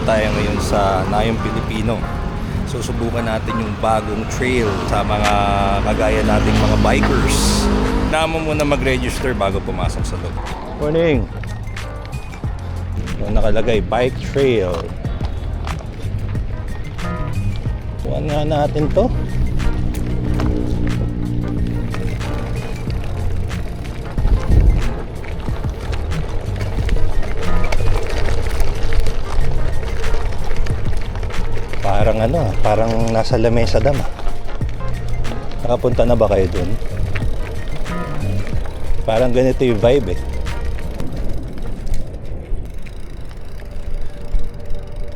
tayo ngayon sa Nayong Pilipino. Susubukan natin yung bagong trail sa mga kagaya nating mga bikers. Kailangan mo muna mag-register bago pumasok sa loob. Morning! So, nakalagay, bike trail. Kuhan nga natin to. Parang nasa Lamesa Dam. Nakapunta na ba kayo dun? Parang ganito yung vibe eh.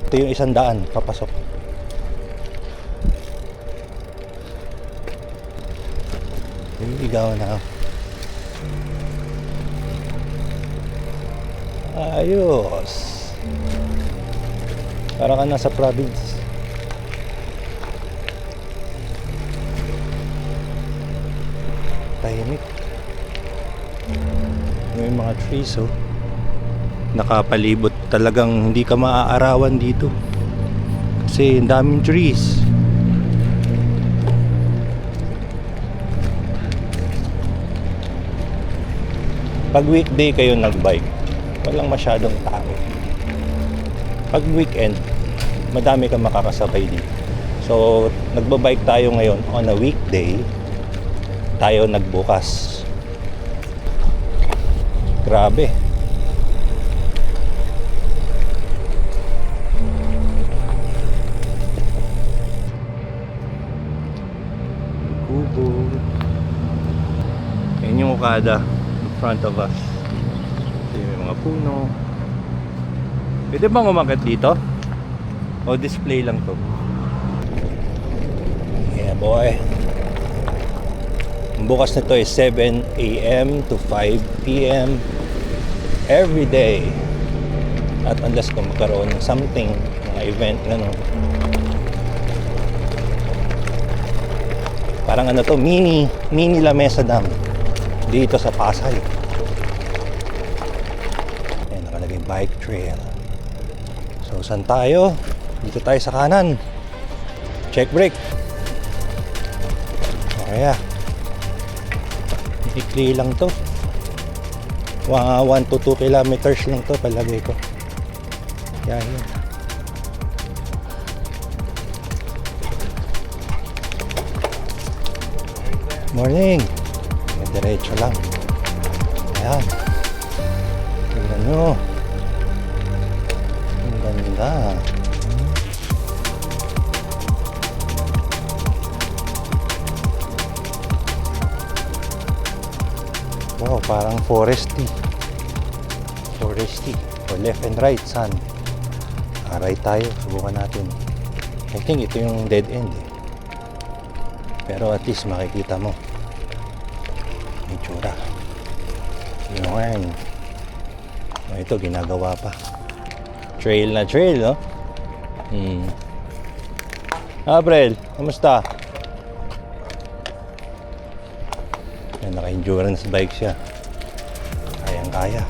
Ito yung 100 papasok. Iligaw na. Ayos. Parang ka nasa province. Tahimik. May mga trees oh. Nakapalibot, talagang hindi ka maaarawan dito. Kasi ang daming trees. Pag weekday kayo nagbike, walang masyadong tao. Pag weekend, madami kang makakasabay dito. So, nagbabike tayo ngayon on a weekday. Tayo nagbukas. Grabe. Kubo. Yan yung Okada in front of us. May mga puno. Pwede bang umakyat dito? O display lang to? Yeah boy. Bukas nito is 7 a.m. to 5 p.m. every day. At unless kung magkaroon ng something, mga event, gano'n. Parang ano to, mini Lamesa Dam dito sa Pasay. Ayan, nakalagay bike trail. So, saan tayo? Dito tayo sa kanan. Check brake. Okay. Ikli lang to. 1 to 2 kilometers lang to palagay ko. Yan. Morning. Diretso lang. Ayan. Tingnan nyo. Ang ganda. Wow, parang foresty. Foresty. O left and right, sun. Right tayo. Subukan natin. I think ito yung dead end eh. Pero at least makikita mo. May tsura. Yung ngayon. Ito, ginagawa pa. Trail na trail, no? April, kamusta? Naka-endurance bike siya. Kayang-kaya.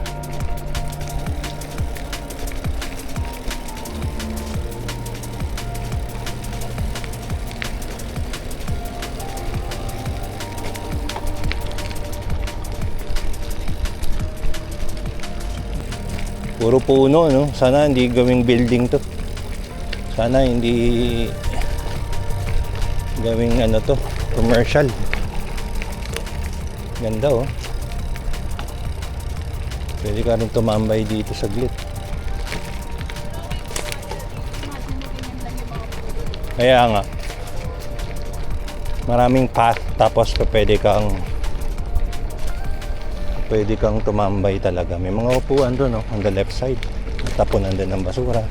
Puro puno, no? Sana hindi gawing building to. Sana hindi gawing ano to, commercial. Ganda oh. Pwede ka rin tumambay dito saglit. Kaya nga. Maraming path tapos pwede kang tumambay talaga. May mga upuan doon oh, on the left side. Tapunan din ng basura.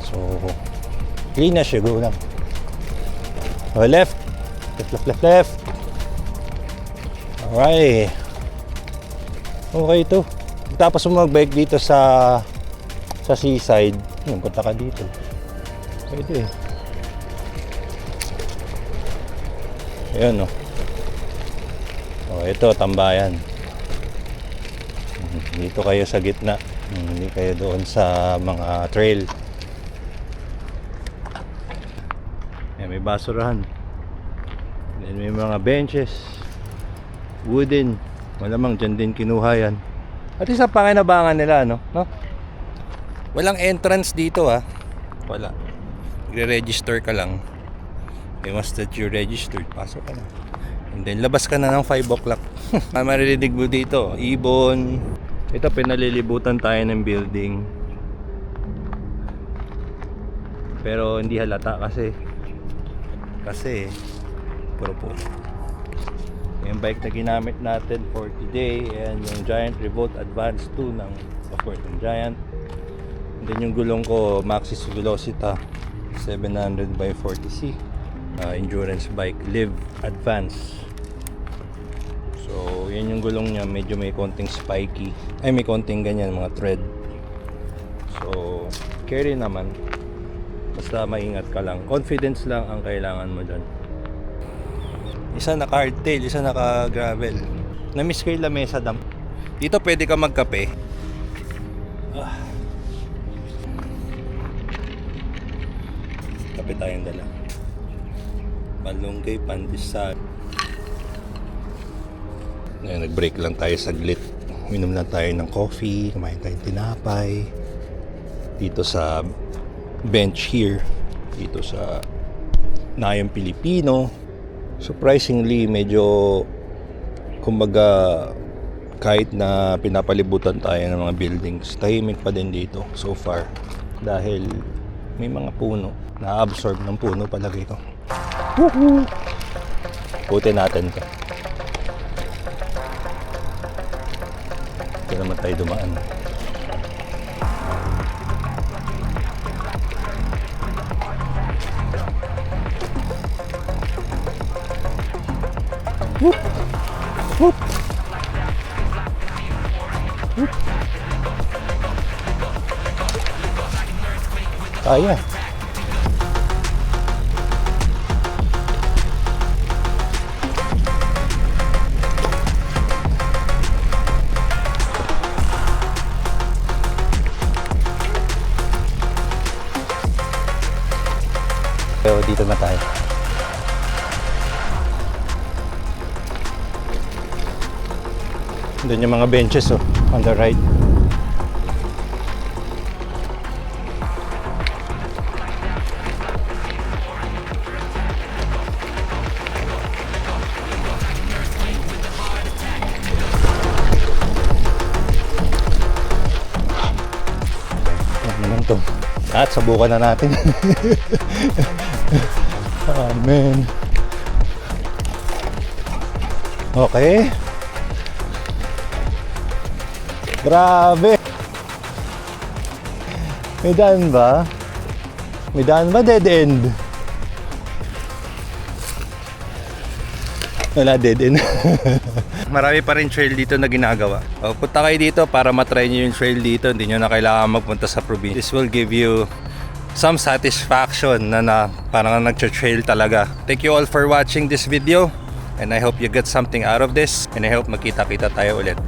So, clean as you go lang. Oh, left. Left. Alright. Okay to. Tapos mo mag-bike dito sa seaside, punta ka dito. Pwede. Ayan oh. Oh, ito tambayan. Dito kayo sa gitna. Hindi kayo doon sa mga trail. Ayan, may basurahan. Then may mga benches. Wooden. Malamang dyan din kinuha yan. At isa pakinabangan nila, no? Walang entrance dito, ha? Wala. Nagre-register ka lang. Okay, once that you registered, pasok ka na. And then labas ka na ng 5 o'clock. Maririnig mo dito, ibon. Ito, pinalilibutan tayo ng building. Pero hindi halata kasi puro po. Yung bike na ginamit natin for today, and yung Giant Revolt Advance 2 ng, of course, ng Giant. And then yung gulong ko, Maxxis Velocita 700 by 40C. Endurance bike, Live Advance. So yan yung gulong niya, medyo may konting spiky, ay may konting ganyan mga thread. So carry naman, basta maingat ka lang, confidence lang ang kailangan mo dyan. Isa naka hardtail, isa naka gravel. Na-miss ko yung lamesa dam. Dito pwede ka magkape. Kape tayong dala. Malunggay, pandesal. Ngayon, nag-break lang tayo saglit. Minom lang tayo ng coffee, kumain tayong tinapay. Dito sa bench here, dito sa Nayong Pilipino. Surprisingly, medyo kumbaga kahit na pinapalibutan tayo ng mga buildings, tahimik pa din dito so far. Dahil may mga puno, na-absorb ng puno palagi ito. Woohoo! Putin natin ito. Ito naman tayo dumaan. Whoop! Whoop! Whoop! Kaya. Pero dito na tayo. Doon yung mga benches on the right. Ano naman to? At subukan na natin. Amen. Okay. Grabe. May daan ba? May daan ba? Dead end? Wala, dead end. Marami pa rin trail dito na ginagawa. Punta kayo dito para matry nyo yung trail dito. Hindi nyo na kailangan magpunta sa probinsya. This will give you some satisfaction na parang nag-trail talaga. Thank you all for watching this video. And I hope you get something out of this. And I hope magkita-kita tayo ulit.